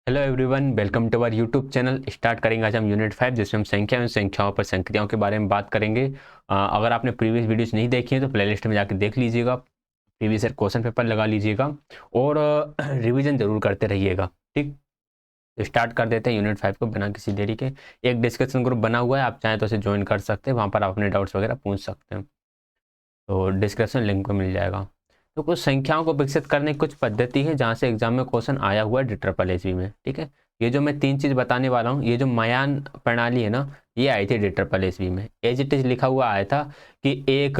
Hello everyone, welcome to our YouTube channel. Start करेंगे आज हम यूनिट 5, जिसमें हम संख्या एवं संख्याओं पर संक्रियाओं के बारे में बात करेंगे। अगर आपने प्रीवियस वीडियोस नहीं देखी हैं तो प्लेलिस्ट में जाकर देख लीजिएगा, प्रीवियस ईयर क्वेश्चन पेपर लगा लीजिएगा और रिवीजन जरूर करते रहिएगा। ठीक, तो स्टार्ट कर देते हैं यूनिट 5 को बिना किसी देरी के। एक डिस्कशन ग्रुप बना हुआ है, आप चाहें तो उसे ज्वाइन कर सकते हैं, वहाँ पर आप अपने डाउट्स वगैरह पूछ सकते हैं, तो डिस्क्रिप्शन लिंक पर मिल जाएगा। तो कुछ संख्याओं को विकसित करने की कुछ पद्धति है जहाँ से एग्जाम में क्वेश्चन आया हुआ है DSSSB में। ठीक है, ये जो मैं 3 चीज़ बताने वाला हूँ, ये जो मायान प्रणाली है ना, ये आई थी DSSSB में। एज इट इज लिखा हुआ आया था कि एक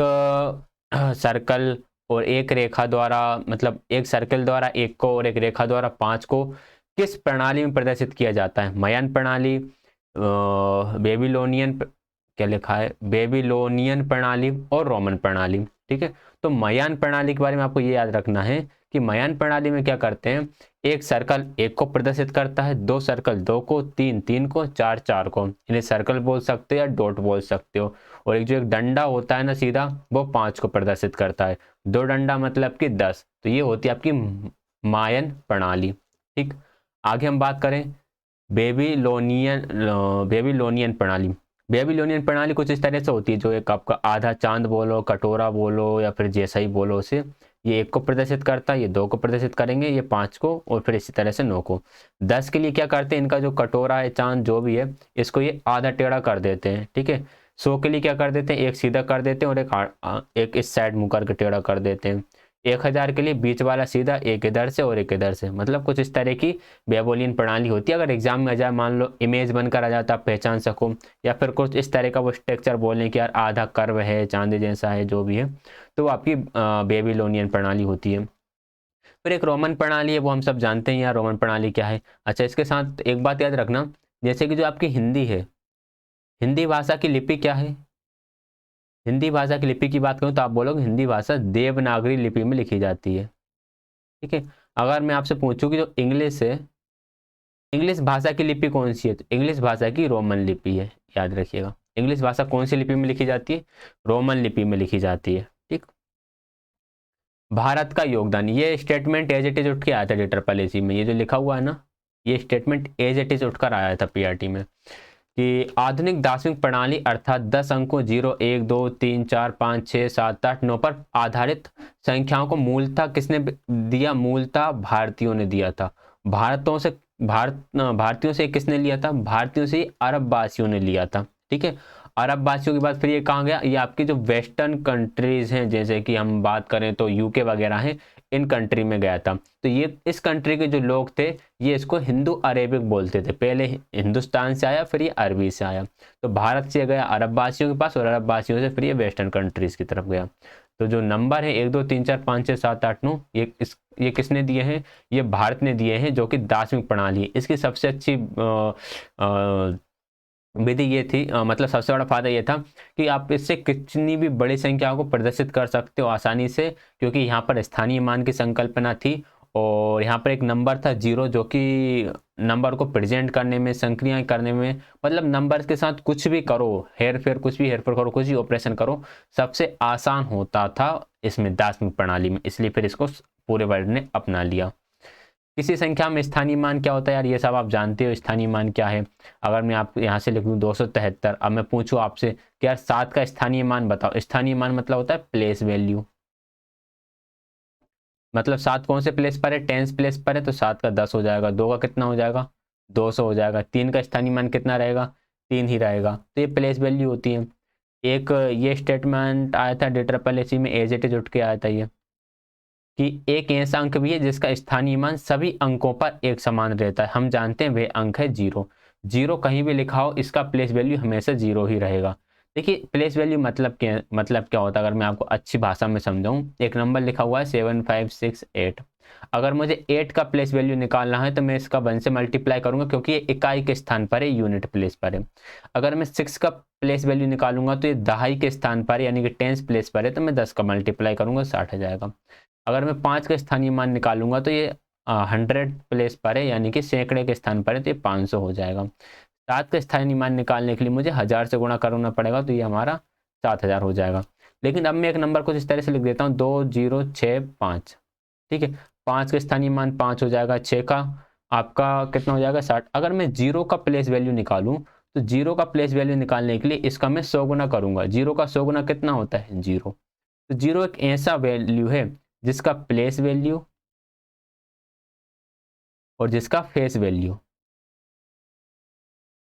सर्कल और एक रेखा द्वारा, मतलब एक सर्कल द्वारा 1 को और एक रेखा द्वारा 5 को किस प्रणाली में प्रदर्शित किया जाता है। मायान प्रणाली, बेबीलोनियन, क्या लिखा है, बेबीलोनियन प्रणाली और रोमन प्रणाली। ठीक है, तो मायान प्रणाली के बारे में आपको ये याद रखना है कि मायान प्रणाली में क्या करते हैं, एक सर्कल 1 को प्रदर्शित करता है, 2 सर्कल 2 को, 3 3 को, 4 4 को। इन्हें सर्कल बोल सकते हो या डॉट बोल सकते हो। और एक जो एक डंडा होता है ना सीधा, वो 5 को प्रदर्शित करता है। 2 डंडा मतलब कि 10। तो ये होती है आपकी मायन प्रणाली। ठीक, आगे हम बात करें बेबीलोनियन बेबीलोनियन प्रणाली। बेबीलोनियन प्रणाली कुछ इस तरह से होती है, जो एक आपका आधा चांद बोलो, कटोरा बोलो या फिर जैसा ही बोलो उसे, ये 1 को प्रदर्शित करता है, ये 2 को प्रदर्शित करेंगे, ये 5 को, और फिर इसी तरह से 9 को। 10 के लिए क्या करते हैं, इनका जो कटोरा है, चांद जो भी है, इसको ये आधा टेढ़ा कर देते हैं। ठीक है, 100 के लिए क्या कर देते हैं, एक सीधा कर देते हैं और एक इस साइड मुंह करके टेढ़ा कर देते हैं। 1000 के लिए बीच वाला सीधा, एक इधर से और एक इधर से, मतलब कुछ इस तरह की बेबोलियन प्रणाली होती है। अगर एग्जाम में आ जाए, मान लो इमेज बनकर आ जाता, आप पहचान सको, या फिर कुछ इस तरह का वो स्ट्रक्चर बोलें कि यार आधा कर्व है, चांदी जैसा है, जो भी है, तो वो आपकी बेबीलोनियन प्रणाली होती है। फिर एक रोमन प्रणाली है, वो हम सब जानते हैं यार रोमन प्रणाली क्या है। अच्छा, इसके साथ एक बात याद रखना, जैसे कि जो आपकी हिंदी है, हिंदी भाषा की लिपि क्या है। हिंदी भाषा की लिपि की बात करूं तो आप बोलोगे हिंदी भाषा देवनागरी लिपि में लिखी जाती है। ठीक है, अगर मैं आपसे पूछूं कि जो इंग्लिश है, इंग्लिश भाषा की लिपि कौन सी है, तो इंग्लिश भाषा की रोमन लिपि है। याद रखिएगा, इंग्लिश भाषा कौन सी लिपि में लिखी जाती है, रोमन लिपि में लिखी जाती है। ठीक, भारत का योगदान, ये स्टेटमेंट एज इट इज उठ के आया था DSSSB में। ये जो लिखा हुआ है ना, ये स्टेटमेंट एज इट इज उठकर आया था PRT में, कि आधुनिक दार्शनिक प्रणाली अर्थात 10 अंकों 0 1 2 3 4 5 6 7 8 9 पर आधारित संख्याओं को मूलतः किसने दिया, मूलतः भारतीयों ने दिया था। भारतीयों से किसने लिया था, भारतीयों से अरब वासियों ने लिया था। ठीक है, अरब वासियों के बाद फिर ये कहाँ गया, ये आपकी जो वेस्टर्न कंट्रीज हैं, जैसे कि हम बात करें तो यूके वगैरह हैं, इन कंट्री में गया था। तो ये इस कंट्री के जो लोग थे, ये इसको हिंदू अरेबिक बोलते थे। पहले हिंदुस्तान से आया, फिर ये अरबी से आया। तो भारत से गया अरब वासियों के पास और अरब वासियों से फिर ये वेस्टर्न कंट्रीज की तरफ गया। तो जो नंबर है 1 2 3 4 5 6 7 8 9, ये किसने दिए हैं, ये भारत ने दिए हैं, जो कि दार्शनिक प्रणाली है। इसकी सबसे अच्छी विधि ये थी, मतलब सबसे बड़ा फायदा ये था कि आप इससे कितनी भी बड़ी संख्याओं को प्रदर्शित कर सकते हो आसानी से, क्योंकि यहाँ पर स्थानीय मान की संकल्पना थी और यहाँ पर एक नंबर था 0, जो कि नंबर को प्रेजेंट करने में, संक्रियाएं करने में, मतलब नंबर के साथ कुछ भी करो, हेर फेर, कुछ भी हेरफेर करो, कुछ भी ऑपरेशन करो, सबसे आसान होता था इसमें, दार्शनिक प्रणाली में। इसलिए फिर इसको पूरे वर्ल्ड ने अपना लिया। किसी संख्या में स्थानीय मान क्या होता है यार, ये सब आप जानते हो, स्थानीय मान क्या है। अगर मैं आप यहाँ से लिख दूँ 273, अब मैं पूछूँ आपसे कि यार 7 का स्थानीय मान बताओ। स्थानीय मान मतलब होता है प्लेस वैल्यू, मतलब 7 कौन से प्लेस पर है, टेंस प्लेस पर है, तो 7 का 10 हो जाएगा। 2 का कितना हो जाएगा, 200 हो जाएगा। 3 का स्थानीय मान कितना रहेगा, 3 ही रहेगा। तो ये प्लेस वैल्यू होती है। एक ये स्टेटमेंट आया था DSSSB में, एज इट इज उठ के आया था ये, कि एक ऐसा अंक भी है जिसका स्थानीय मान सभी अंकों पर एक समान रहता है। हम जानते हैं वह अंक है 0। 0 कहीं भी लिखा हो, इसका प्लेस वैल्यू हमेशा 0 ही रहेगा। देखिए प्लेस वैल्यू मतलब क्या होता है, अगर मैं आपको अच्छी भाषा में समझाऊं, एक नंबर लिखा हुआ है 7 5 6 8, अगर मुझे 8 का प्लेस वैल्यू निकालना है तो मैं इसका 1 से मल्टीप्लाई करूंगा, क्योंकि ये इकाई के स्थान पर है, यूनिट प्लेस पर है। अगर मैं 6 का प्लेस वैल्यू निकालूंगा तो ये दहाई के स्थान पर, यानी कि टेंस प्लेस पर है, तो मैं 10 का मल्टीप्लाई करूंगा, 60 आ जाएगा। अगर मैं 5 का स्थानीय मान निकालूंगा तो ये 100 प्लेस पर है, यानी कि सैकड़े के स्थान पर है, तो ये 500 हो जाएगा। 7 का स्थानीय मान निकालने के लिए मुझे 1000 से गुणा करना पड़ेगा, तो ये हमारा 7000 हो जाएगा। लेकिन अब मैं एक नंबर कुछ इस तरह से लिख देता हूँ, 2065। ठीक है, 5 का स्थानीय मान 5 हो जाएगा, 6 का आपका कितना हो जाएगा 60। अगर मैं जीरो का प्लेस वैल्यू निकालूं तो जीरो का प्लेस वैल्यू निकालने के लिए इसका मैं 100 गुना करूंगा। जीरो का 100 गुना कितना होता है? जीरो। तो जीरो एक ऐसा वैल्यू है जिसका प्लेस वैल्यू और जिसका फेस वैल्यू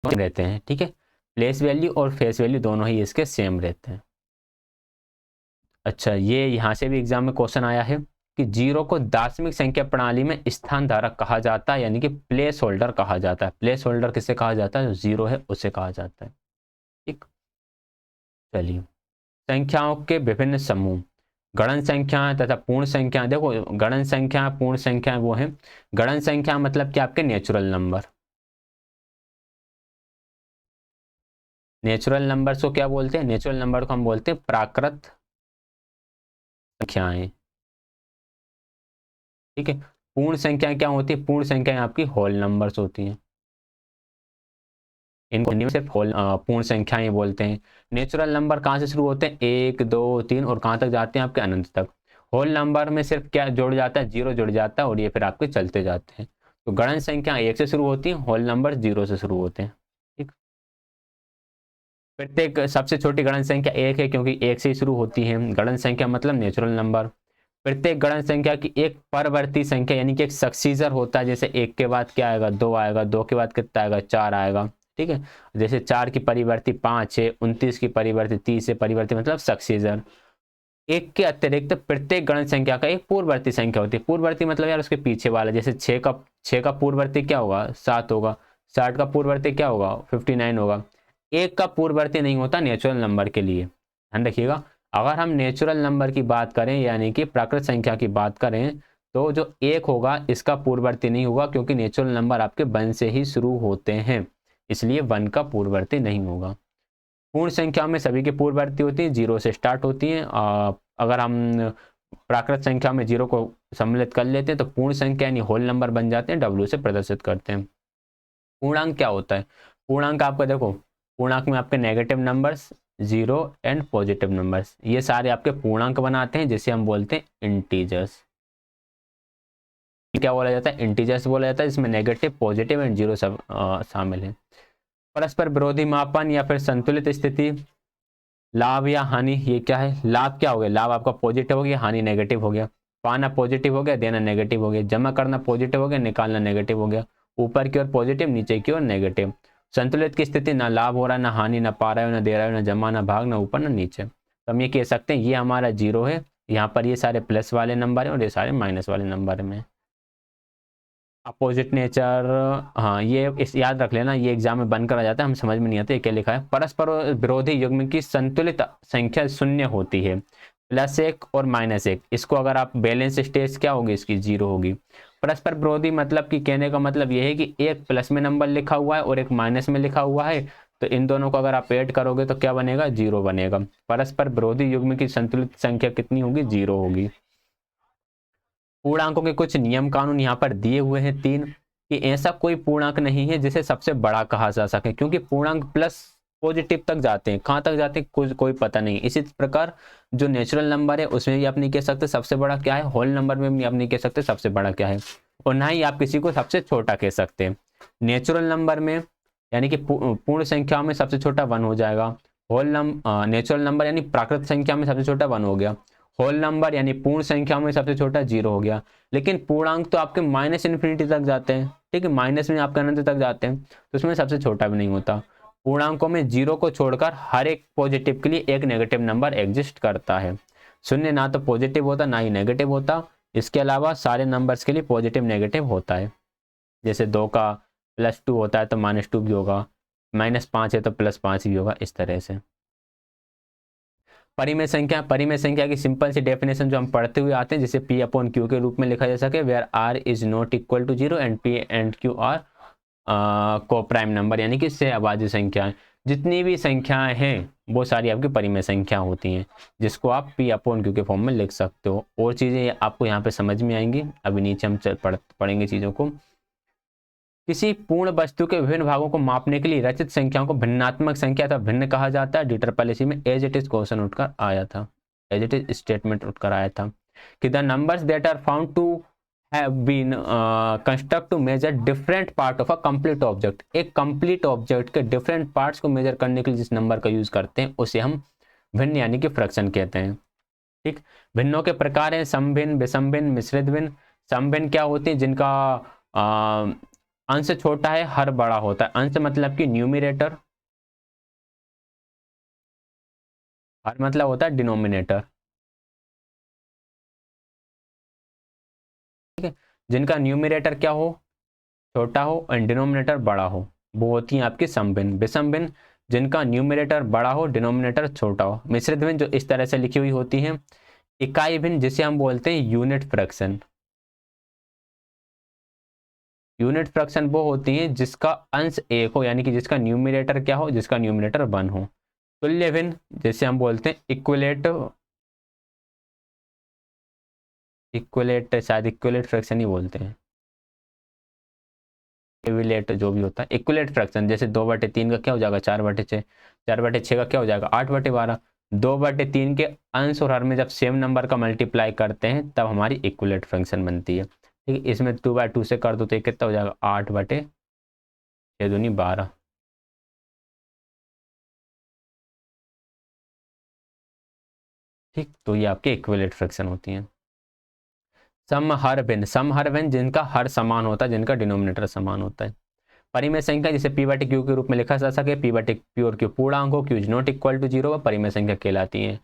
रहते हैं, ठीक है। प्लेस वैल्यू और फेस वैल्यू दोनों ही इसके सेम रहते हैं। अच्छा, ये यहां से भी एग्जाम में क्वेश्चन आया है कि जीरो को दार्शनिक संख्या प्रणाली में स्थान धारक कहा जाता है, यानी कि प्लेस होल्डर कहा जाता है। प्लेस होल्डर किसे कहा जाता है? जो जीरो है उसे कहा जाता है, ठीक। चलिए, संख्याओं के विभिन्न समूह, गणन संख्याएं तथा पूर्ण संख्याएं। देखो, गणन संख्या पूर्ण संख्याएं वो है। गणन संख्या मतलब कि आपके नेचुरल नंबर। नेचुरल नंबर को क्या बोलते हैं? नेचुरल नंबर को हम बोलते हैं प्राकृत संख्याएं, ठीक है। पूर्ण संख्या क्या होती है? पूर्ण संख्याएं आपकी होल नंबर्स होती हैं। इनको हिंदी में सिर्फ होल पूर्ण संख्याएं बोलते हैं। नेचुरल नंबर कहाँ से शुरू होते हैं? 1 2 3 और कहाँ तक जाते हैं? आपके अनंत तक। होल नंबर में सिर्फ क्या जुड़ जाता है? जीरो जुड़ जाता है और ये फिर आपके चलते जाते हैं। तो गणन संख्या 1 से शुरू होती है, होल नंबर 0 से शुरू होते हैं, ठीक। प्रत्येक सबसे छोटी गणन संख्या 1 है क्योंकि 1 से ही शुरू होती है। गणन संख्या मतलब नेचुरल नंबर। प्रत्येक गणन संख्या की एक परवर्ती संख्या यानी कि एक सक्सीजर होता है। जैसे 1 के बाद क्या आएगा? 2 आएगा, 2 के बाद कितना आएगा? 4 आएगा, ठीक है। जैसे 4 की परिवर्ती 5 है, 29 की परिवर्ती 30 है, परिवर्ती मतलब सक्सीजर। एक के अतिरिक्त प्रत्येक गणन संख्या का एक पूर्ववर्ती संख्या होती है। पूर्ववर्ती मतलब यार उसके पीछे वाला। जैसे 6 का पूर्ववर्ती क्या होगा? 7 होगा। 60 का पूर्ववर्ती क्या होगा? 59 होगा। एक का पूर्ववर्ती नहीं होता नेचुरल नंबर के लिए, ध्यान रखिएगा। अगर हम नेचुरल नंबर की बात करें यानी कि प्राकृत संख्या की बात करें तो जो एक होगा इसका पूर्ववर्ती नहीं होगा, क्योंकि नेचुरल नंबर आपके 1 से ही शुरू होते हैं, इसलिए 1 का पूर्ववर्ती नहीं होगा। पूर्ण संख्या में सभी की पूर्ववर्ती होती है, 0 से स्टार्ट होती हैं। अगर हम प्राकृत संख्या में 0 को सम्मिलित कर लेते हैं तो पूर्ण संख्या यानी होल नंबर बन जाते हैं, W से प्रदर्शित करते हैं। पूर्णांक क्या होता है? पूर्णांक आपका देखो, पूर्णांक में आपके negative numbers, 0 and positive numbers, ये सारे आपके पूर्णांक बनाते हैं, जिसे हम बोलते हैं इंटीजर्स। क्या बोला जाता है? इंटीजर्स बोला जाता है, इसमें नेगेटिव, पॉजिटिव एंड 0 सब शामिल है। परस्पर विरोधी मापन या फिर संतुलित स्थिति, लाभ या हानि, ये क्या है? लाभ क्या हो गया? लाभ आपका पॉजिटिव हो गया, हानि नेगेटिव हो गया। पाना पॉजिटिव हो गया, देना नेगेटिव हो गया। जमा करना पॉजिटिव हो गया, निकालना नेगेटिव हो गया। ऊपर की ओर पॉजिटिव, नीचे की ओर नेगेटिव। संतुलित की स्थिति, ना लाभ हो रहा है, ना हानि, ना पा रहा है, ना दे रहा है, ना जमा, ना भाग, ना ऊपर ना नीचे। तो हम ये कह सकते हैं ये हमारा 0 है। यहाँ पर ये सारे प्लस वाले नंबर है और ये सारे माइनस वाले नंबर में। अपोजिट नेचर, हाँ ये इस याद रख लेना, ये एग्जाम में बनकर आ जाता है, हम समझ में नहीं आता ये क्या लिखा है। परस्पर विरोधी युग्म की संतुलित संख्या शून्य होती है, +1 और -1। इसको अगर आप बैलेंस स्टेज क्या होगी? इसकी 0 होगी। परस्पर विरोधी मतलब कि कहने का मतलब यह है कि एक प्लस में नंबर लिखा हुआ है और एक माइनस में लिखा हुआ है, तो इन दोनों को अगर आप ऐड करोगे तो क्या बनेगा? 0 बनेगा। परस्पर विरोधी युग्म की संतुलित संख्या कितनी होगी? 0 होगी। पूर्णांकों के कुछ नियम कानून यहाँ पर दिए हुए हैं 3, कि ऐसा कोई पूर्णांक नहीं है जिसे सबसे बड़ा कहा जा सके, क्योंकि पूर्णांक प्लस पॉजिटिव तक जाते हैं, कहाँ तक जाते हैं कोई पता नहीं। इसी प्रकार जो नेचुरल नंबर है उसमें भी आप नहीं कह सकते सबसे बड़ा क्या है, होल नंबर में भी आप नहीं कह सकते सबसे बड़ा क्या है, और ना ही आप किसी को सबसे छोटा कह सकते हैं। नेचुरल नंबर में यानी कि पूर्ण संख्या में सबसे छोटा 1 हो जाएगा। होल नंबर, नेचुरल नंबर यानी प्राकृत संख्या में सबसे छोटा 1 हो गया। होल नंबर यानी पूर्ण संख्या में सबसे छोटा 0 हो गया। लेकिन पूर्णांक तो आपके -इन्फिनिटी तक जाते हैं, ठीक है, माइनस में आपके अनंत तक जाते हैं, तो उसमें सबसे छोटा भी नहीं होता। पूर्णांकों में 0 को छोड़कर हर एक पॉजिटिव के लिए एक नेगेटिव नंबर एग्जिस्ट करता है। शून्य ना तो पॉजिटिव होता ना ही नेगेटिव होता। इसके अलावा सारे नंबर्स के लिए पॉजिटिव नेगेटिव होता है। जैसे 2 का +2 होता है तो -2 भी होगा, -5 है तो +5 भी होगा, इस तरह से। परिमेय संख्या की सिंपल सी डेफिनेशन जो हम पढ़ते हुए आते हैं, जिसे P/Q के रूप में लिखा जा सके, where R is not equal to 0 and P and Q are coprime number, यानी कि सहअभाज्य संख्याएं। जितनी भी संख्याएं हैं वो सारी आपकी परिमेय संख्या होती हैं, जिसको आप P/Q के फॉर्म में लिख सकते हो। और चीज़ें आपको यहाँ पे समझ में आएंगी, अभी नीचे हम पढ़ेंगे चीज़ों को। किसी पूर्ण वस्तु के विभिन्न भागों को मापने के लिए रचित संख्याओं को भिन्नात्मक संख्या अथवा भिन्न कहा जाता है। डिटरपलेसी में एज इट इज क्वेश्चन उठकर आया था, एज इट इज स्टेटमेंट उठकर आया था कि the numbers that are found to have been construct to measure different part of a complete object। एक complete object के different parts को measure करने के लिए जिस नंबर का यूज करते हैं उसे हम भिन्न यानी कि फ्रैक्शन कहते हैं। ठीक, भिन्नों के प्रकार हैं समभिन्न, विषमभिन्न, मिश्रित भिन्न। समभिन्न क्या होते हैं? जिनका अंश छोटा है, हर बड़ा होता है। अंश मतलब कि न्यूमिरेटर, हर मतलब होता है डिनोमिनेटर। ठीक है, जिनका न्यूमिरेटर क्या हो, छोटा हो, और डिनोमिनेटर बड़ा हो, वो होती है आपकी समभिन्न। विषम भिन्न, जिनका न्यूमिरेटर बड़ा हो, डिनोमिनेटर छोटा हो। मिश्रित भिन्न जो इस तरह से लिखी हुई होती हैं। इकाई भिन्न जिसे हम बोलते हैं यूनिट फ्रैक्शन। यूनिट फ्रैक्शन वो होती है जिसका अंश एक हो, यानी कि जिसका न्यूमिरेटर क्या हो, जिसका न्यूमिरेटर 1 हो। तुल्य भिन्न जैसे हम बोलते हैं इक्विलेट, शायद इक्विलेट फ्रैक्शन ही बोलते हैं, इक्विलेट जो भी होता है। इक्विलेट फ्रैक्शन जैसे 2/3 का क्या हो जाएगा 4/6, 4/6 का क्या हो जाएगा 8/12। 2/3 के अंश और हर में जब सेम नंबर का मल्टीप्लाई करते हैं तब हमारी इक्विलेट फ्रैक्शन बनती है। ठीक है, इसमें 2/2 से कर दो तो ये कितना हो जाएगा 8/6 दूनी 12। ठीक, तो ये आपके इक्विलेट फ्रैक्शन होती हैं। समहर भिन्न, समहर भिन्न जिनका हर समान होता है, जिनका डिनोमिनेटर समान होता है। परिमेय संख्या जिसे p/q के रूप में लिखा जा सके, p/q और q पूर्णांक हो, q is not equal to 0, परिमेय संख्या कहलाती है।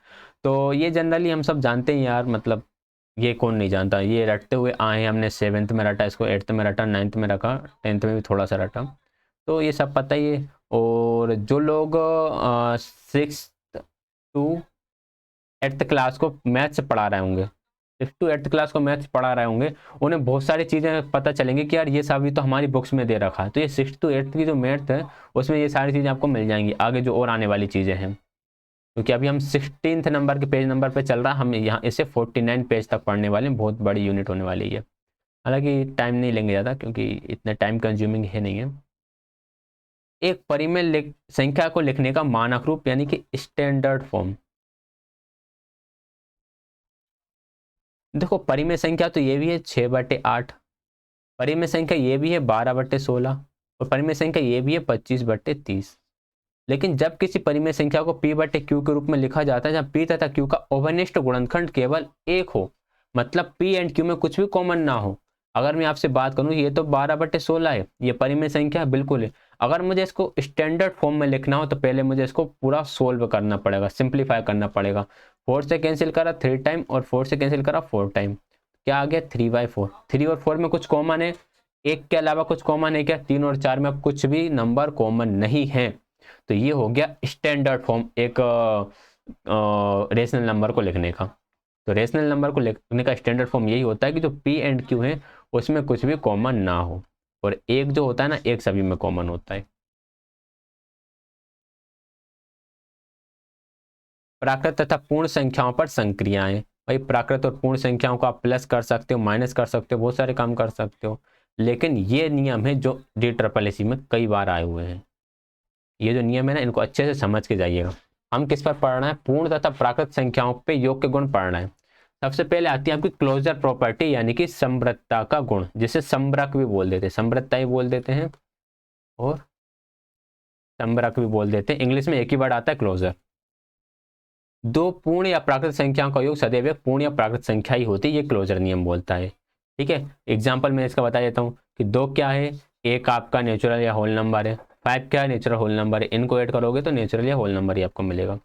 तो ये जनरली हम सब जानते हैं यार, मतलब ये कौन नहीं जानता, ये रटते हुए आए हैं, हमने 7th में रटा, इसको 8th में रटा, 9th में रखा, 10th में भी थोड़ा सा रटा, तो ये सब पता ही है। और जो लोग 6th to 8th क्लास को मैथ्स पढ़ा रहे होंगे, 6th to 8th क्लास को मैथ्स पढ़ा रहे होंगे, उन्हें बहुत सारी चीज़ें पता चलेंगी कि यार ये सभी तो हमारी बुक्स में दे रखा है। तो ये 6th to 8th की जो मैथ है उसमें ये सारी चीज़ें आपको मिल जाएंगी, आगे जो और आने वाली चीज़ें हैं। क्योंकि अभी हम 16th नंबर के पेज नंबर पे चल रहा है, हम यहाँ इसे 49 पेज तक पढ़ने वाले हैं, बहुत बड़ी यूनिट होने वाली है। हालांकि टाइम नहीं लेंगे ज़्यादा क्योंकि इतने टाइम कंज्यूमिंग है नहीं है। एक परिमेय संख्या को लिखने का मानक रूप यानी कि स्टैंडर्ड फॉर्म। देखो परिमेय संख्या तो ये भी है 6/8, परिमेय संख्या ये भी है 12/16, और परिमेय संख्या ये भी है 25/30। लेकिन जब किसी परिमेय संख्या को p/q के रूप में लिखा जाता है जहां p तथा q का ओवरनिष्ठ गुणनखंड केवल 1 हो, मतलब p एंड q में कुछ भी कॉमन ना हो। अगर मैं आपसे बात करूं ये तो 12/16 है, ये परिमेय संख्या बिल्कुल है। अगर मुझे इसको स्टैंडर्ड फॉर्म में लिखना हो तो पहले मुझे इसको पूरा सोल्व करना पड़ेगा, सिंप्लीफाई करना पड़ेगा। 4 से कैंसिल करा 3 टाइम, और 4 से कैंसिल करा 4 टाइम, क्या आ गया 3/4। 3 और 4 में कुछ कॉमन है, एक के अलावा कुछ कॉमन है क्या? 3 और 4 में अब कुछ भी नंबर कॉमन नहीं है। तो ये हो गया स्टैंडर्ड फॉर्म एक रेशनल नंबर को लिखने का। तो रेशनल नंबर को लिखने का स्टैंडर्ड फॉर्म यही होता है कि जो p एंड q है उसमें कुछ भी कॉमन ना हो, और एक जो होता है ना, एक सभी में कॉमन होता है। प्राकृत तथा पूर्ण संख्याओं पर संक्रियाएं। भाई प्राकृत और पूर्ण संख्याओं को आप प्लस कर सकते हो, माइनस कर सकते हो, बहुत सारे काम कर सकते हो, लेकिन ये नियम है जो DSSS में कई बार आए हुए हैं। ये जो नियम है ना, इनको अच्छे से समझ के जाइएगा। हम किस पर पढ़ना है? पूर्ण तथा प्राकृत संख्याओं पे योग के गुण पढ़ना है। सबसे पहले आती है आपकी क्लोजर प्रॉपर्टी यानी कि समृद्धता का गुण, जिसे समरक भी बोल देते हैं, समृद्धता ही बोल देते हैं और समरक भी बोल देते हैं। इंग्लिश में एक ही वर्ड आता है क्लोजर। दो पूर्ण या प्राकृत संख्याओं का योग सदैव एक पूर्ण या प्राकृत संख्या ही होती है, ये क्लोजर नियम बोलता है। ठीक है, एग्जाम्पल मैं इसका बता देता हूँ कि 2 क्या है, एक आपका नेचुरल या होल नंबर है, 5 क्या है नेचुरल होल नंबर है, इनको ऐड करोगे तो नेचुरल या होल नंबर ही आपको मिलेगा।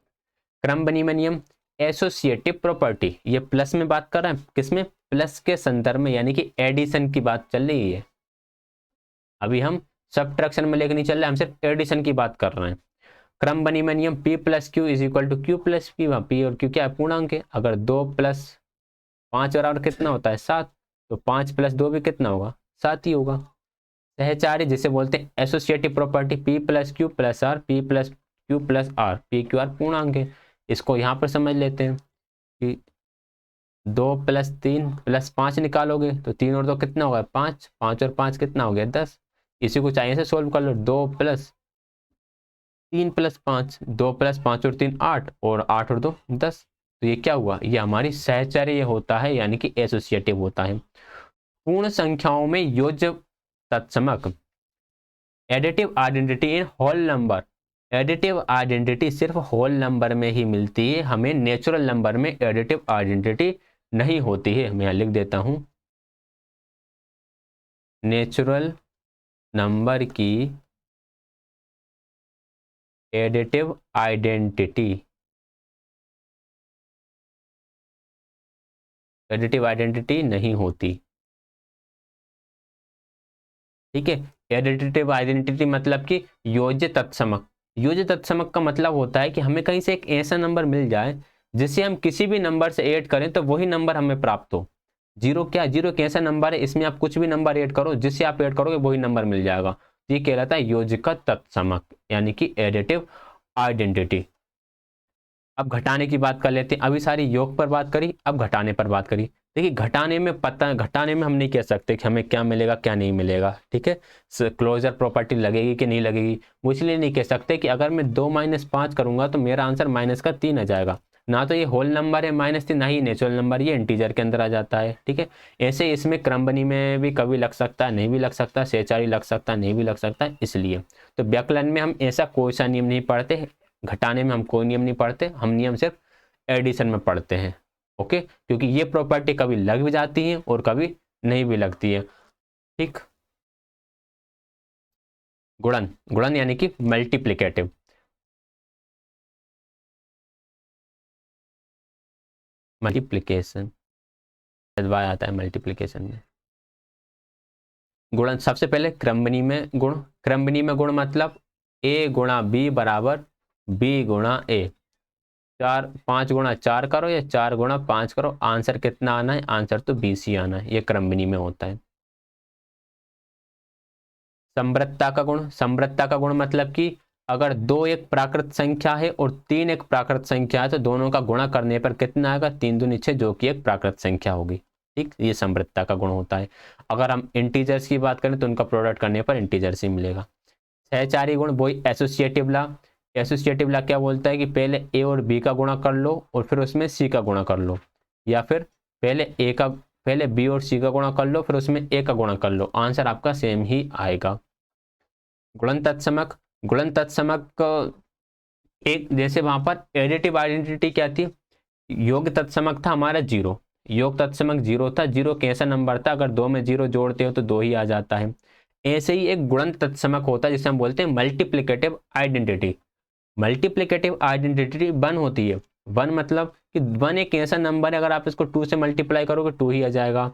क्रम विनिमय नियम, एसोसिएटिव प्रॉपर्टी, ये प्लस में बात कर रहे हैं, किसमें? प्लस के संदर्भ में, यानी कि एडिशन की बात चल रही है। अभी हम सबट्रैक्शन में लेके नहीं चल रहे, हम सिर्फ एडिशन की बात कर रहे हैं। क्रम विनिमय नियम p+q is equal to q+p, वहाँ p और q क्या है? पूर्णांक है। अगर 2 + 5 बराबर कितना होता है 7, तो 5 + 2 भी कितना होगा 7 ही होगा। सहचारी जिसे बोलते हैं associative property, p+q + r, p+q + r, p q r पूर्णांक है। इसको यहाँ पर समझ लेते हैं कि 2 + 3 + 5 निकालोगे तो 3 और 2 कितना होगा 5, 5 और 5 कितना हो गया 10। इसी को चाहिए से सोल्व कर लो, 2 + 3 + 5, 2 + 5 और 3 8, और 8 और 2 10। तो ये क्या हुआ? ये हमारी सहचर्य होता है, यानी कि एसोसिएटिव होता है। पूर्ण संख्याओं में योज्य तत्समक। Additive identity in whole number, additive identity सिर्फ होल नंबर में ही मिलती है, हमें नेचुरल नंबर में एडिटिव आइडेंटिटी नहीं होती है। मैं लिख देता हूं, नेचुरल नंबर की एडिटिव आइडेंटिटी, एडिटिव आइडेंटिटी नहीं होती। ठीक है, एडिटिव आइडेंटिटी मतलब कि योज्य तत्समक। योज्य तत्समक का मतलब होता है कि हमें कहीं से एक ऐसा नंबर मिल जाए जिसे हम किसी भी नंबर से ऐड करें तो वही नंबर हमें प्राप्त हो। जीरो क्या, जीरो एक ऐसा नंबर है, इसमें आप कुछ भी नंबर ऐड करो, जिससे आप ऐड करोगे वही नंबर मिल जाएगा। ये कहलाता है योज्य का तत्समक, यानी कि एडिटिव आइडेंटिटी। अब घटाने की बात कर लेते हैं। अभी सारी योग पर बात करी, अब घटाने पर बात करी। देखिए घटाने में पता, घटाने में हम नहीं कह सकते कि हमें क्या मिलेगा क्या नहीं मिलेगा। ठीक है, क्लोजर प्रॉपर्टी लगेगी कि नहीं लगेगी, वो इसलिए नहीं कह सकते कि अगर मैं 2 - 5 करूंगा तो मेरा आंसर -3 आ जाएगा। ना तो ये होल नंबर है -3, ना ही नेचुरल नंबर, ये इंटीजर के अंदर आ जाता है। ठीक है, ऐसे इसमें क्रमबनी में भी कभी लग सकता है, नहीं भी लग सकता, सेचारी लग सकता है, नहीं भी लग सकता है। इसलिए तो व्याकरण में हम ऐसा कोई सा नियम नहीं पढ़ते, घटाने में हम कोई नियम नहीं पढ़ते, हम नियम सिर्फ एडिशन में पढ़ते हैं। ओके, क्योंकि ये प्रॉपर्टी कभी लग भी जाती है और कभी नहीं भी लगती है। ठीक, गुणन, गुणन यानी कि मल्टीप्लिकेटिव। मल्टीप्लिकेशन आता है मल्टीप्लिकेशन में। गुणन सबसे पहले क्रमबनी में गुण, क्रमबनी में गुण मतलब a गुणा b बराबर b गुणा a। 5 गुणा 4 करो या 4 गुणा 5 करो, आंसर कितना आना है, आंसर तो 20 ही आना है। ये क्रमबनी में होता है। समृद्धता का गुण, समृद्धता का गुण मतलब कि अगर 2 एक प्राकृत संख्या है और 3 एक प्राकृत संख्या है तो दोनों का गुणा करने पर कितना आएगा, 3 दूनी 6, जो कि एक प्राकृत संख्या होगी। ठीक, ये समृद्धता का गुण होता है। अगर हम इंटीजर्स की बात करें तो उनका प्रोडक्ट करने पर इंटीजर्स ही मिलेगा। सहचारी गुण वही एसोसिएटिव ला। एसोसिएटिव ला क्या बोलता है कि पहले ए और बी का गुणा कर लो और फिर उसमें सी का गुणा कर लो, या फिर पहले बी और सी का गुणा कर लो फिर उसमें ए का गुणा कर लो, आंसर आपका सेम ही आएगा। गुणन तत्समक, गुणन तत्समक एक जैसे वहां पर एडिटिव आइडेंटिटी क्या थी, योग तत्समक था हमारा 0, योग तत्समक 0 था। 0 कैसा नंबर था, अगर 2 में 0 जोड़ते हो तो 2 ही आ जाता है। ऐसे ही एक गुणन तत्समक होता है जिसे हम बोलते हैं मल्टीप्लिकेटिव आइडेंटिटी। मल्टीप्लिकेटिव आइडेंटिटी 1 होती है। 1 मतलब कि 1 एक ऐसा नंबर है, अगर आप इसको 2 से मल्टीप्लाई करोगे 2 ही आ जाएगा,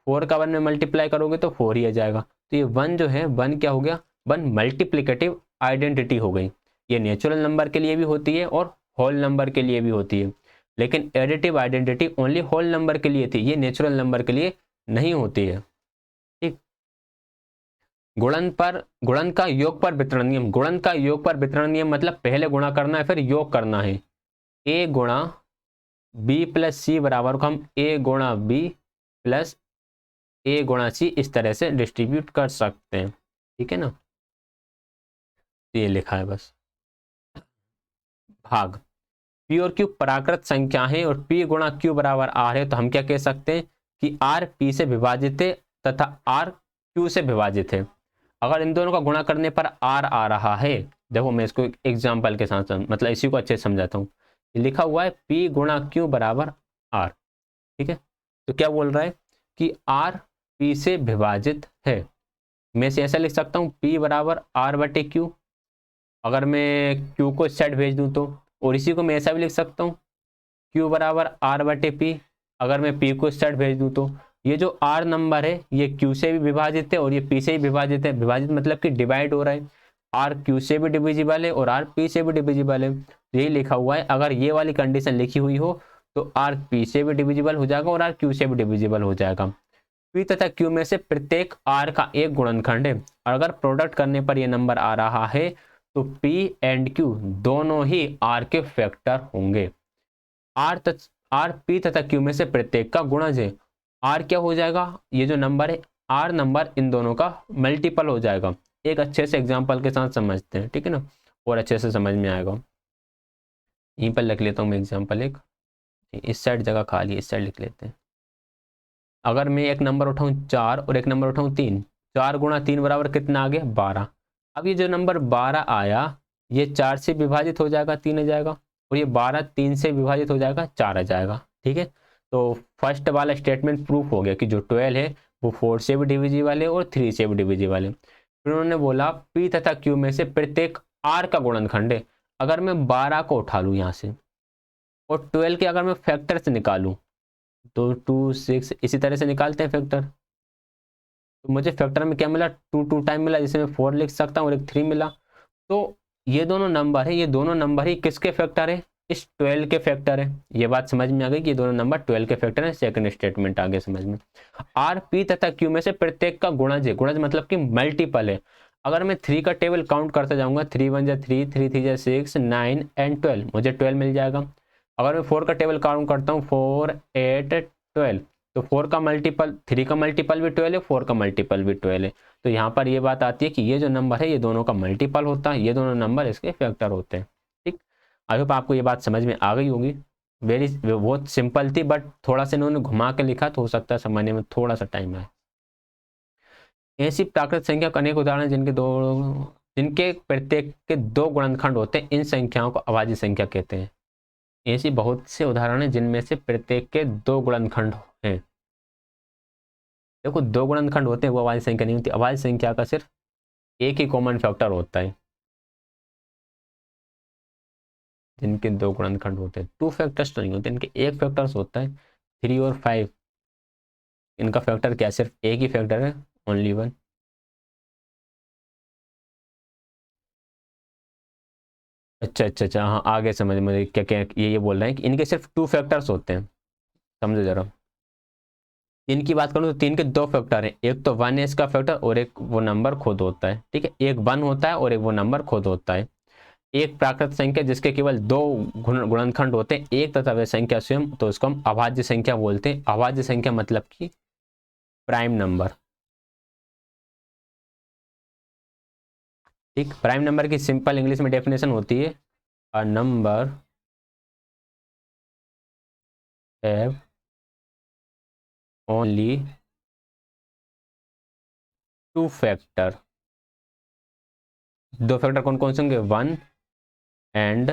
4 का 1 में मल्टीप्लाई करोगे तो 4 ही आ जाएगा। तो ये 1 जो है, 1 क्या हो गया, 1 मल्टीप्लिकेटिव आइडेंटिटी हो गई। ये नेचुरल नंबर के लिए भी होती है और होल नंबर के लिए भी होती है, लेकिन additive identity only whole number के लिए थी, ये नेचुरल नंबर के लिए नहीं होती है। ठीक, गुणन पर, गुणन का योग पर वितरण नियम, गुणन का योग पर वितरण नियम मतलब पहले गुणा करना है फिर योग करना है। ए गुणा बी प्लस सी बराबर को हम ए गुणा बी प्लस ए गुणा सी इस तरह से डिस्ट्रीब्यूट कर सकते हैं। ठीक है ना, ये लिखा है बस। भाग, पी और क्यू प्राकृत संख्या है और पी गुणा क्यू बराबर आर है, तो हम क्या कह सकते हैं कि आर पी से विभाजित है तथा आर क्यू से विभाजित है। अगर इन दोनों का गुणा करने पर आर आ रहा है, देखो मैं इसको एग्जाम्पल के साथ मतलब इसी को अच्छे से समझाता हूँ। लिखा हुआ है पी गुणा क्यू बराबर आर। ठीक है, तो क्या बोल रहा है कि आर पी से विभाजित है। मैं से ऐसा लिख सकता हूँ पी बराबर आर बटे क्यू, अगर मैं क्यू को इस साइड भेज दूँ तो, और इसी को मैं ऐसा भी लिख सकता हूँ क्यू बराबर आर बटे पी, अगर मैं पी को इस साइड भेज दूँ तो। ये जो आर नंबर है ये क्यू से भी विभाजित है और ये पी से भी विभाजित है। विभाजित मतलब कि डिवाइड हो रहा है, आर क्यू से भी डिविजिबल है और आर पी से भी डिविजिबल है। यही लिखा हुआ है, अगर ये वाली कंडीशन लिखी हुई हो तो आर पी से भी डिविजिबल हो जाएगा और आर क्यू से भी डिविजिबल हो जाएगा। पी तथा क्यू में से प्रत्येक आर का एक गुणनखंड है, और अगर प्रोडक्ट करने पर यह नंबर आ रहा है तो पी एंड क्यू दोनों ही आर के फैक्टर होंगे। आर पी तथा क्यू में से प्रत्येक का गुणज है। आर क्या हो जाएगा, ये जो नंबर है आर नंबर इन दोनों का मल्टीपल हो जाएगा। एक अच्छे से एग्जांपल के साथ समझते हैं, ठीक है ना, और अच्छे से समझ में आएगा। यहीं पर लिख लेता हूँ मैं एग्जांपल एक, इस साइड जगह खाली, इस साइड लिख लेते हैं। अगर मैं एक नंबर उठाऊं 4 और एक नंबर उठाऊं 3, 4 गुणा 3 बराबर कितना आ गया 12। अब ये जो नंबर 12 आया ये 4 से विभाजित हो जाएगा 3 आ जाएगा, और ये 12 3 से विभाजित हो जाएगा 4 आ जाएगा। ठीक है, तो फर्स्ट वाला स्टेटमेंट प्रूफ हो गया कि जो 12 है वो 4 से भी डिविजिबल है और 3 से भी डिविजिबल है। फिर उन्होंने बोला P तथा Q में से प्रत्येक R का गुणनखंड है। अगर मैं 12 को उठा लूँ यहाँ से और 12 के अगर मैं फैक्टर से निकालूं तो 2 6 इसी तरह से निकालते हैं फैक्टर, तो मुझे फैक्टर में क्या मिला 2 2 टाइम मिला, जिसे मैं 4 लिख सकता हूँ और एक 3 मिला। तो ये दोनों नंबर है, ये दोनों नंबर ही किसके फैक्टर है, इस 12 के फैक्टर है। ये बात समझ में आ गई कि ये दोनों नंबर 12 के फैक्टर है। सेकंड स्टेटमेंट आगे समझ में। आर पी तथा क्यू में से प्रत्येक का गुणज है, गुणज मतलब कि मल्टीपल है। अगर मैं 3 का टेबल काउंट करता जाऊंगा 3 1 जा 3 3 3 जा 6 9 एंड 12, मुझे 12 मिल जाएगा। अगर मैं 4 का टेबल काउंट करता हूँ 4 8 12, तो 4 का मल्टीपल 3 का मल्टीपल भी 12 है, 4 का मल्टीपल भी 12 है। तो यहाँ पर ये बात आती है कि ये जो नंबर है ये दोनों का मल्टीपल होता है, ये दोनों नंबर इसके फैक्टर होते हैं। ठीक, आई होप आपको ये बात समझ में आ गई होगी। वेरी बहुत सिंपल थी, बट थोड़ा सा इन्होंने घुमा के लिखा तो हो सकता है समझने में थोड़ा सा टाइम आए। ऐसी प्राकृत संख्या का अनेक उदाहरण जिनके प्रत्येक के 2 गुणनखंड होते हैं, इन संख्याओं को अभाज्य संख्या कहते हैं। ऐसी बहुत से उदाहरण हैं जिनमें से प्रत्येक के 2 गुणनखंड हैं। देखो 2 गुणनखंड होते हैं वो अभाज्य संख्या नहीं होती। अभाज्य संख्या का सिर्फ एक ही कॉमन फैक्टर होता है। जिनके 2 गुणनखंड होते हैं 2 फैक्टर्स तो नहीं होते, इनके एक फैक्टर्स होता है। 3 और 5 इनका फैक्टर क्या, सिर्फ एक ही फैक्टर है, ओनली वन। अच्छा अच्छा अच्छा, हाँ आगे समझ मुझे क्या क्या ये बोल रहे हैं कि इनके सिर्फ 2 फैक्टर्स होते हैं। समझो जरा, इनकी बात करूं तो 3 के 2 फैक्टर हैं, एक तो 1 है इसका फैक्टर और एक वो नंबर खुद होता है। ठीक है, एक 1 होता है और एक वो नंबर खुद होता है। एक प्राकृत संख्या जिसके केवल 2 गुणनखंड होते हैं, एक तथा वह संख्या स्वयं, तो उसको हम अभाज्य संख्या बोलते हैं। अभाज्य संख्या मतलब कि प्राइम नंबर। ठीक, प्राइम नंबर की सिंपल इंग्लिश में डेफिनेशन होती है a number have only 2 factor. 2 factor कौन कौन से होंगे, 1 एंड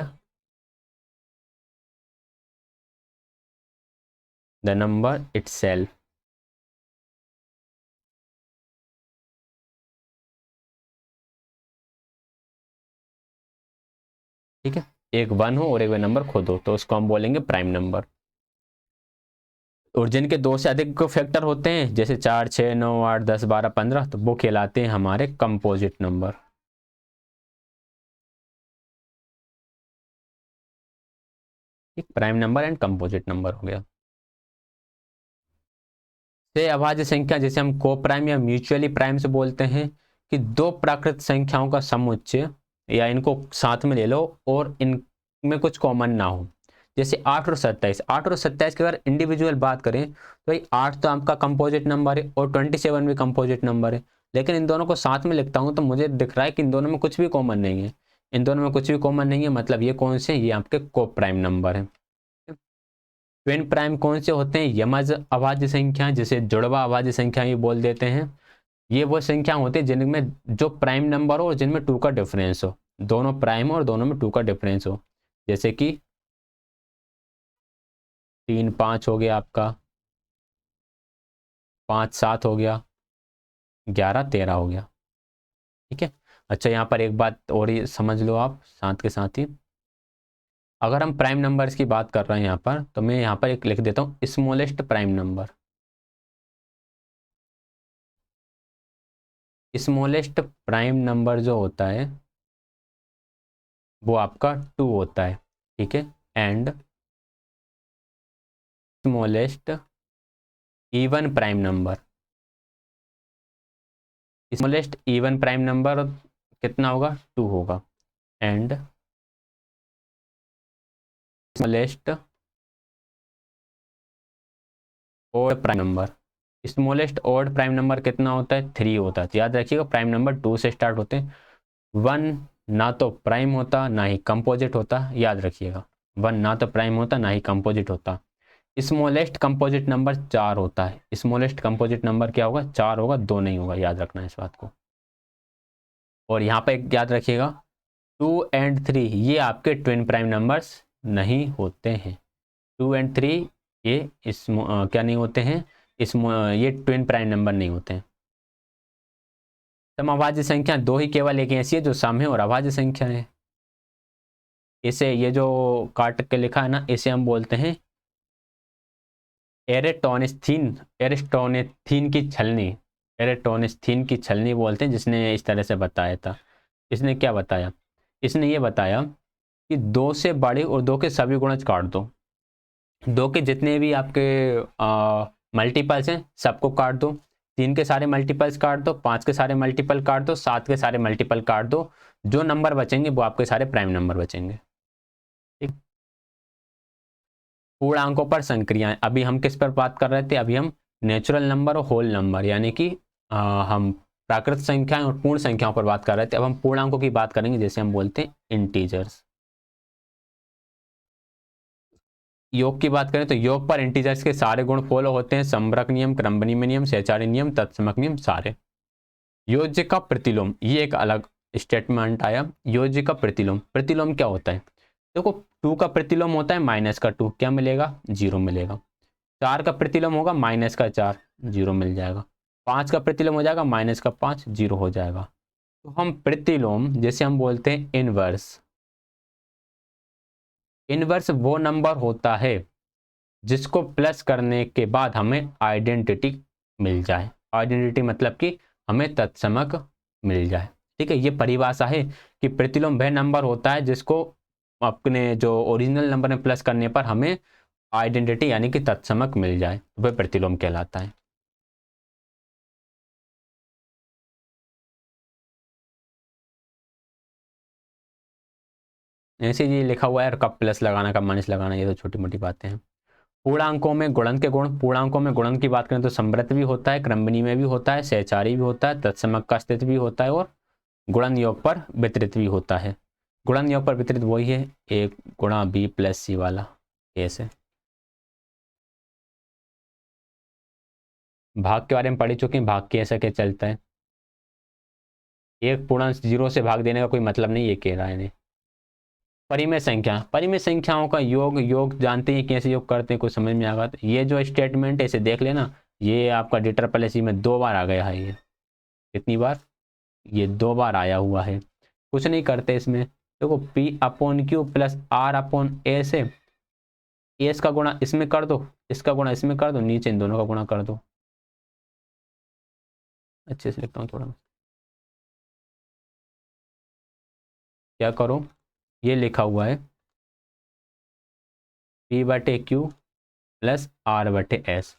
द नंबर इटसेल्फ। ठीक है, एक 1 हो और एक वे नंबर खुद हो तो उसको हम बोलेंगे प्राइम नंबर। और जिनके 2 से अधिक फैक्टर होते हैं जैसे 4 6 9 8 10 12 15, तो वो कहलाते हैं हमारे कंपोजिट नंबर। एक prime number and composite number हो गया। से अभाज्य संख्या जिसे हम को प्राइम या म्यूचुअली प्राइम से बोलते हैं कि 2 प्राकृत संख्याओं का समुच्चय या इनको साथ में ले लो और इनमें कुछ कॉमन ना हो। जैसे 8 और 27, 8 और 27 की अगर इंडिविजुअल बात करें तो भाई 8 तो आपका कंपोजिट नंबर है और 27 भी कंपोजिट नंबर है, लेकिन इन दोनों को साथ में लिखता हूं तो मुझे दिख रहा है कि इन दोनों में कुछ भी कॉमन नहीं है। इन दोनों में कुछ भी कॉमन नहीं है, मतलब ये कौन से, ये आपके को प्राइम नंबर है। ट्विन प्राइम कौन से होते हैं, यमज अभाज्य संख्या जिसे जुड़वा अभाज्य संख्या ही बोल देते हैं। ये वो संख्या होती है जिनमें जो प्राइम नंबर हो और जिनमें 2 का डिफरेंस हो, दोनों प्राइम और दोनों में 2 का डिफरेंस हो। जैसे कि 3 5 हो गया आपका, 5 7 हो गया, 11 13 हो गया। ठीक है, अच्छा यहाँ पर एक बात और ही समझ लो आप साथ के साथ ही, अगर हम प्राइम नंबर्स की बात कर रहे हैं यहाँ पर तो मैं यहाँ पर एक लिख देता हूँ smallest prime number. Smallest prime number जो होता है वो आपका 2 होता है। ठीक है, and smallest even prime number, smallest even prime number कितना होगा, 2 होगा। And smallest odd prime number, smallest odd prime number कितना होता है, 3 होता है। तो याद रखिएगा प्राइम नंबर 2 से स्टार्ट होते हैं। 1 ना तो प्राइम होता ना ही कंपोजिट होता, याद रखिएगा 1 ना तो प्राइम होता ना ही कंपोजिट होता। स्मॉलेस्ट कंपोजिट नंबर 4 होता है। स्मॉलेस्ट कंपोजिट नंबर क्या होगा? 4 होगा, 2 नहीं होगा, याद रखना है इस बात को। और यहाँ पे एक याद रखिएगा, 2 एंड 3 ये आपके ट्विन प्राइम नंबर्स नहीं होते हैं। 2 एंड 3 ये क्या नहीं होते हैं? ये ट्विन प्राइम नंबर नहीं होते हैं। समअभाज्य संख्या दो ही केवल एक ऐसी है जो साम्य और अभाज्य संख्या है। इसे ये जो काट के लिखा है ना, इसे हम बोलते हैं एरिस्टोनेस्थीन की छलनी। एरिस्टोनेस्थीन की छलनी बोलते हैं, जिसने इस तरह से बताया था। इसने क्या बताया? इसने ये बताया कि 2 से बड़े और 2 के सभी गुणज काट दो। 2 के जितने भी आपके मल्टीपल्स हैं सबको काट दो। 3 के सारे मल्टीपल्स काट दो, 5 के सारे मल्टीपल काट दो, 7 के सारे मल्टीपल काट दो। जो नंबर बचेंगे वो आपके सारे प्राइम नंबर बचेंगे। ठीक। पूर्णांकों पर संक्रियाएं, अभी हम किस पर बात कर रहे थे? अभी हम नेचुरल नंबर और होल नंबर यानी कि हम प्राकृत संख्याएं और पूर्ण संख्याओं पर बात कर रहे थे। अब हम पूर्णांकों की बात करेंगे, जैसे हम बोलते हैं इंटीजर्स। योग की बात करें तो योग पर इंटीजर्स के सारे गुण फॉलो होते हैं। संबरक नियम, क्रमबनीय नियम, सहचारी नियम, तत्समक नियम सारे। योज्य का प्रतिलोम, ये एक अलग स्टेटमेंट आया। योज्य का प्रतिलोम, प्रतिलोम क्या होता है? देखो 2 का प्रतिलोम होता है -2, क्या मिलेगा? 0 मिलेगा। 4 का प्रतिलोम होगा -4, 0 मिल जाएगा। 5 का प्रतिलोम हो जाएगा -5, 0 हो जाएगा। तो हम प्रतिलोम, जैसे हम बोलते हैं इनवर्स, इनवर्स वो नंबर होता है जिसको प्लस करने के बाद हमें आइडेंटिटी मिल जाए। आइडेंटिटी मतलब कि हमें तत्समक मिल जाए। ठीक है, ये परिभाषा है कि प्रतिलोम वह नंबर होता है जिसको अपने जो ओरिजिनल नंबर में प्लस करने पर हमें आइडेंटिटी यानी कि तत्समक मिल जाए, वह प्रतिलोम कहलाता है। ऐसे ये लिखा हुआ है, और कब प्लस लगाना कब माइनस लगाना, ये तो छोटी मोटी बातें हैं। पूर्णांकों में गुणन के गुण, पूर्णांकों में गुणन की बात करें तो समृद्ध भी होता है, क्रमबनी में भी होता है, सहचारी भी होता है, तत्समक का अस्तित्व भी होता है, और गुणन योग पर वितरित भी होता है। गुणन योग पर वितरित वही है A गुणा B प्लस C वाला केस है। भाग के बारे में पढ़ चुके हैं, भाग कैसे क्या चलता है। एक पूर्णांक 0 से भाग देने का कोई मतलब नहीं, ये कह रहा है। परिमेय संख्या, परिमेय संख्याओं का योग, योग जानते हैं कैसे योग करते हैं, कुछ समझ में आएगा। तो ये जो स्टेटमेंट है इसे देख लेना, ये आपका DSSC में 2 बार आ गया है। ये कितनी बार? ये 2 बार आया हुआ है। कुछ नहीं करते इसमें, देखो P/Q प्लस R/A से एस का गुणा इसमें कर दो, इसका गुणा इसमें कर दो, नीचे इन दोनों का गुणा कर दो। अच्छे से लिखता हूँ थोड़ा, क्या करो, ये लिखा हुआ है P/Q प्लस R/S।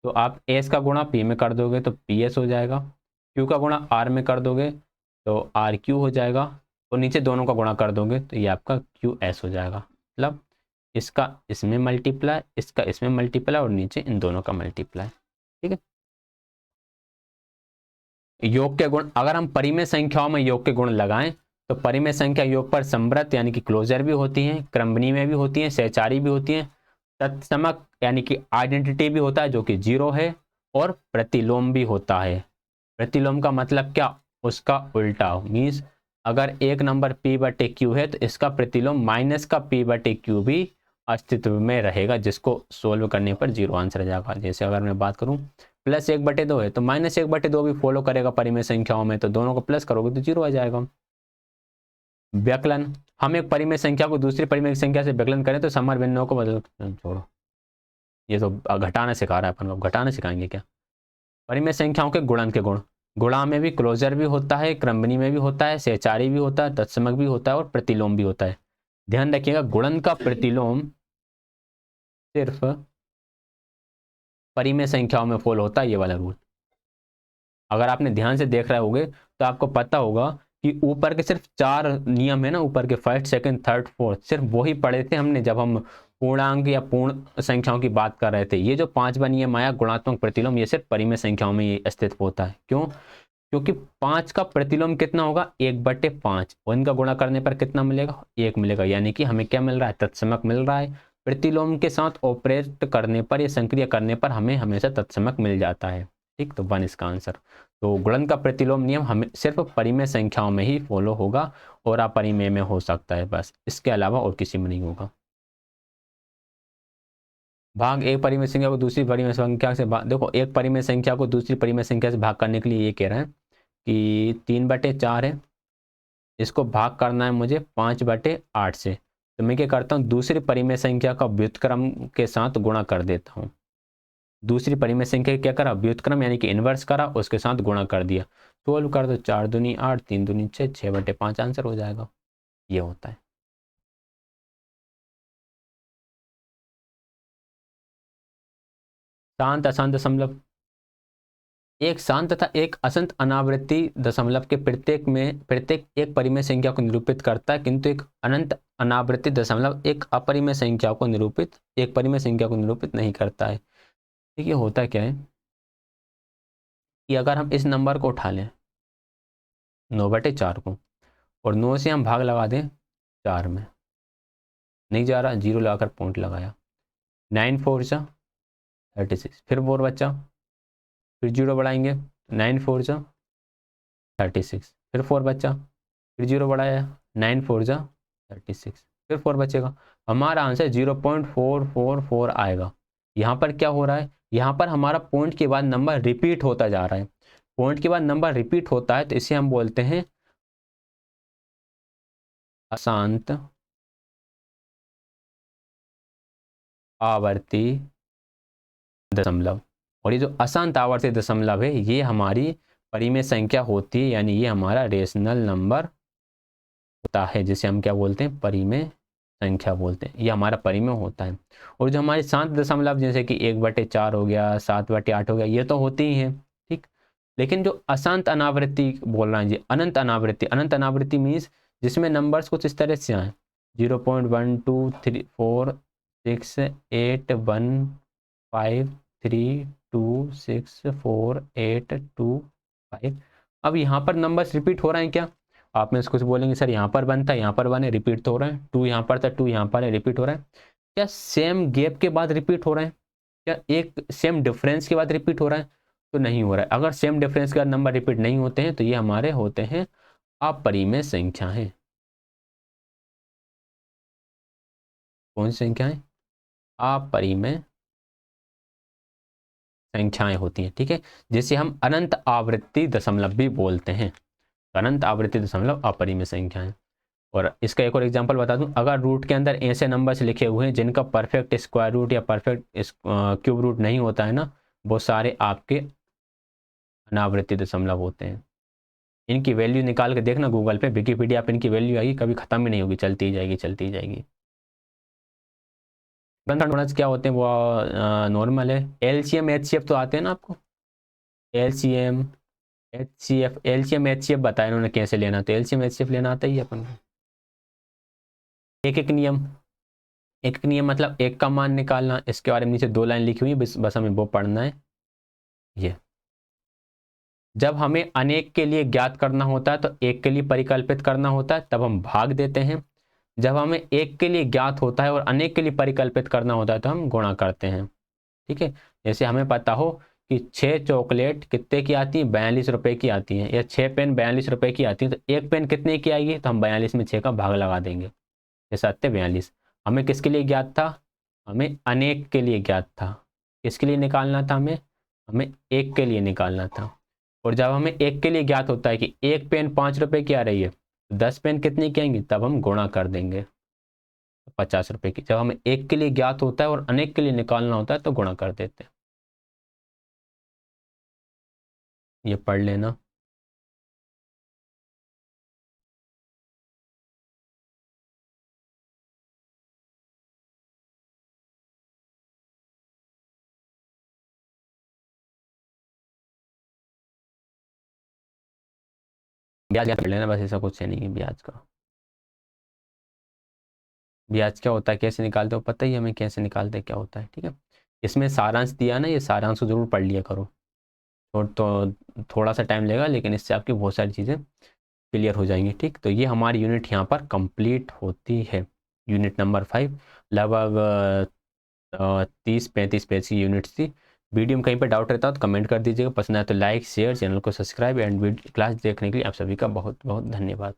तो आप एस का गुणा P में कर दोगे तो PS हो जाएगा, Q का गुणा R में कर दोगे तो RQ हो जाएगा, और नीचे दोनों का गुणा कर दोगे तो ये आपका QS हो जाएगा। मतलब इसका इसमें मल्टीप्लाई, इसका इसमें मल्टीप्लाई, और नीचे इन दोनों का मल्टीप्लाई। ठीक है। योग के गुण, अगर हम परिमेय संख्याओं में योग के गुण लगाएं तो परिमेय संख्या योग पर समृद्ध यानी कि क्लोजर भी होती हैं, क्रमबनी में भी होती हैं, सहचारी भी होती हैं, तत्समक यानी कि आइडेंटिटी भी होता है जो कि 0 है, और प्रतिलोम भी होता है। प्रतिलोम का मतलब क्या? उसका उल्टा। मीन्स अगर एक नंबर P/Q है तो इसका प्रतिलोम माइनस का P/Q भी अस्तित्व में रहेगा, जिसको सोल्व करने पर 0 आंसर आ जाएगा। जैसे अगर मैं बात करूं +1/2 है तो -1/2 भी फॉलो करेगा परिमेय संख्याओं में, तो दोनों को प्लस करोगे तो 0 आ जाएगा। व्यकलन, हम एक परिमेय संख्या को दूसरी परिमेय संख्या से व्यकलन करें तो समर बिंदुओं को बदल, छोड़ो ये तो घटाना सिखा रहा है अपन, घटाना सिखाएंगे क्या? परिमेय संख्याओं के गुणन के गुण, गुणा में भी क्लोजर भी होता है, क्रमबनी में भी होता है, सहचारी भी होता है, तत्समक भी होता है, और प्रतिलोम भी होता है। ध्यान रखिएगा, गुणन का प्रतिलोम सिर्फ परिमेय संख्याओं में फॉलो होता है, ये वाला रूल। अगर आपने ध्यान से देख रहे होगे तो आपको पता होगा कि ऊपर के सिर्फ 4 नियम है ना, ऊपर के फर्स्ट, सेकंड, थर्ड, फोर्थ, सिर्फ वही पढ़े थे हमने जब हम पूर्णांक या पूर्ण संख्याओं की बात कर रहे थे। ये जो 5वां नियम आया गुणात्मक प्रतिलोम, ये सिर्फ परिमेय संख्याओं में ये अस्तित्व होता है। क्यों? क्योंकि 5 का प्रतिलोम कितना होगा? 1/5, और इनका गुणा करने पर कितना मिलेगा? 1 मिलेगा, यानी कि हमें क्या मिल रहा है? तत्समक मिल रहा है। प्रतिलोम के साथ ऑपरेट करने पर या संक्रिया करने पर हमें हमेशा तत्समक मिल जाता है। ठीक, तो 1 इसका आंसर। तो गुणन का प्रतिलोम नियम हमें सिर्फ परिमेय संख्याओं में ही फॉलो होगा और अपरिमेय में हो सकता है, बस इसके अलावा और किसी में नहीं होगा। भाग एक परिमेय संख्या को दूसरी परिमेय संख्या से भाग, देखो एक परिमेय संख्या को दूसरी परिमेय संख्या से भाग करने के लिए ये कह रहे हैं कि 3/4 है, इसको भाग करना है मुझे 5/8 से। तो मैं क्या करता हूँ, दूसरी परिमेय संख्या का व्युत्क्रम के साथ गुणा कर देता हूँ। दूसरी परिमेय संख्या क्या करा, व्युत्क्रम यानी कि इनवर्स करा, उसके साथ गुणा कर दिया। 12 कर दो, 4 दूनी 8, 3 दूनी 6, 6/5 आंसर हो जाएगा। ये होता है। शांत अशांत दशमलव, एक शांत तथा एक असंत अनावृत्ति दशमलव के प्रत्येक एक परिमेय संख्या को निरूपित करता है, किंतु एक अनंत अनावृत्ति दशमलव एक अपरिमेय संख्या को निरूपित एक परिमेय संख्या को निरूपित नहीं करता है। देखिए होता क्या है कि अगर हम इस नंबर को उठा लें 9/4 को और 9 से हम भाग लगा दें 4 में, नहीं जा रहा, 0 लगाकर पॉइंट लगाया, 9 4 जा 36, फिर 4 बचा, फिर 0 बढ़ाएंगे, 9 4 जा 36, फिर 4 बचा, फिर 0 बढ़ाया, 9 4 जा 36, फिर 4 बचेगा। हमारा आंसर 0.444 आएगा। यहाँ पर क्या हो रहा है, यहाँ पर हमारा पॉइंट के बाद नंबर रिपीट होता जा रहा है। पॉइंट के बाद नंबर रिपीट होता है तो इसे हम बोलते हैं अशांत आवर्ती दशमलव। और ये जो अशांत आवर्ती दशमलव है ये हमारी परिमेय संख्या होती है, यानी ये हमारा रेशनल नंबर होता है, जिसे हम क्या बोलते हैं, परिमेय संख्या बोलते हैं। ये हमारा परिमेय होता है। और जो हमारे शांत दशमलव जैसे कि 1/4 हो गया, 7/8 हो गया, ये तो होते ही हैं, ठीक। लेकिन जो अशांत अनावृत्ति बोल रहे हैं जी, अनंत अनावृत्ति, अनंत अनावृत्ति मीन्स जिसमें नंबर्स कुछ इस तरह से आए 0.123468153264825। अब यहाँ पर नंबर्स रिपीट हो रहे हैं क्या, आप में से कुछ बोलेंगे सर यहाँ पर 1 था, यहाँ पर 1 है, रिपीट तो हो रहे हैं, 2 यहाँ पर था, 2 यहाँ पर है, रिपीट हो रहा है। क्या सेम गैप के बाद रिपीट हो रहे हैं, क्या एक सेम डिफरेंस के बाद रिपीट हो रहा है, तो नहीं हो रहा है। अगर सेम डिफरेंस के बाद नंबर रिपीट नहीं होते हैं तो ये हमारे होते हैं अपरिमेय संख्या है। कौन सी संख्या है, अपरिमेय संख्याएं होती हैं, ठीक है, जिसे हम अनंत आवृत्ति दशमलव भी बोलते हैं। अनंत आवृत्ति दशमलव अपरिमेय संख्याएं। और इसका एक और एग्जांपल बता दूं, अगर रूट के अंदर ऐसे नंबर्स लिखे हुए हैं जिनका परफेक्ट स्क्वायर रूट या परफेक्ट क्यूब रूट नहीं होता है ना, वो सारे आपके अनावृत्ति दशमलव होते हैं। इनकी वैल्यू निकाल के देखना गूगल पे, विकीपीडिया पे इनकी वैल्यू आएगी, कभी खत्म ही नहीं होगी, चलती ही जाएगी, चलती ही जाएगी। क्या होते हैं वो नॉर्मल है। एलसीएम एचसीएफ तो आते हैं ना आपको, एलसीएम एचसीएफ बताया इन्होंने कैसे लेना, तो एलसीएम एचसीएफ लेना आता ही अपन को। एक एक नियम, एक नियम मतलब एक का मान निकालना, इसके बारे में नीचे 2 लाइन लिखी हुई है, बस हमें वो पढ़ना है। ये जब हमें अनेक के लिए ज्ञात करना होता है तो एक के लिए परिकल्पित करना होता है, तब हम भाग देते हैं। जब हमें एक के लिए ज्ञात होता है और अनेक के लिए परिकल्पित करना होता है तो हम गुणा करते हैं, ठीक है। जैसे हमें पता हो कि 6 चॉकलेट कितने की आती है, 42 रुपए की आती है, या 6 पेन 42 रुपए की आती है, तो एक पेन कितने की आएगी, तो हम 42 में 6 का भाग लगा देंगे, ये 7 42। हमें किसके लिए ज्ञात था, हमें अनेक के लिए ज्ञात था। किसके लिए निकालना था, हमें हमें एक के लिए निकालना था। और जब हमें एक के लिए ज्ञात होता है कि एक पेन 5 रुपए की आ रही है, 10 पेन कितनी की आएंगी, तब हम गुणा कर देंगे 50 रुपए की। जब हमें एक के लिए ज्ञात होता है और अनेक के लिए निकालना होता है तो गुणा कर देते हैं। ये पढ़ लेना। ब्याज पढ़ लेना, बस ऐसा कुछ है नहीं है ब्याज का। ब्याज क्या होता है, कैसे निकालते हो, पता ही हमें कैसे निकालते हैं, क्या होता है, ठीक है। इसमें सारांश दिया ना, ये सारांश को जरूर पढ़ लिया करो। तो थोड़ा सा टाइम लेगा लेकिन इससे आपकी बहुत सारी चीज़ें क्लियर हो जाएंगी, ठीक। तो ये हमारी यूनिट यहाँ पर कंप्लीट होती है। यूनिट नंबर 5, लगभग 30-35 पेज की यूनिट्स थी। वीडियो में कहीं पर डाउट रहता हो तो कमेंट कर दीजिएगा, पसंद आए तो लाइक शेयर, चैनल को सब्सक्राइब, एंड क्लास देखने के लिए आप सभी का बहुत बहुत धन्यवाद।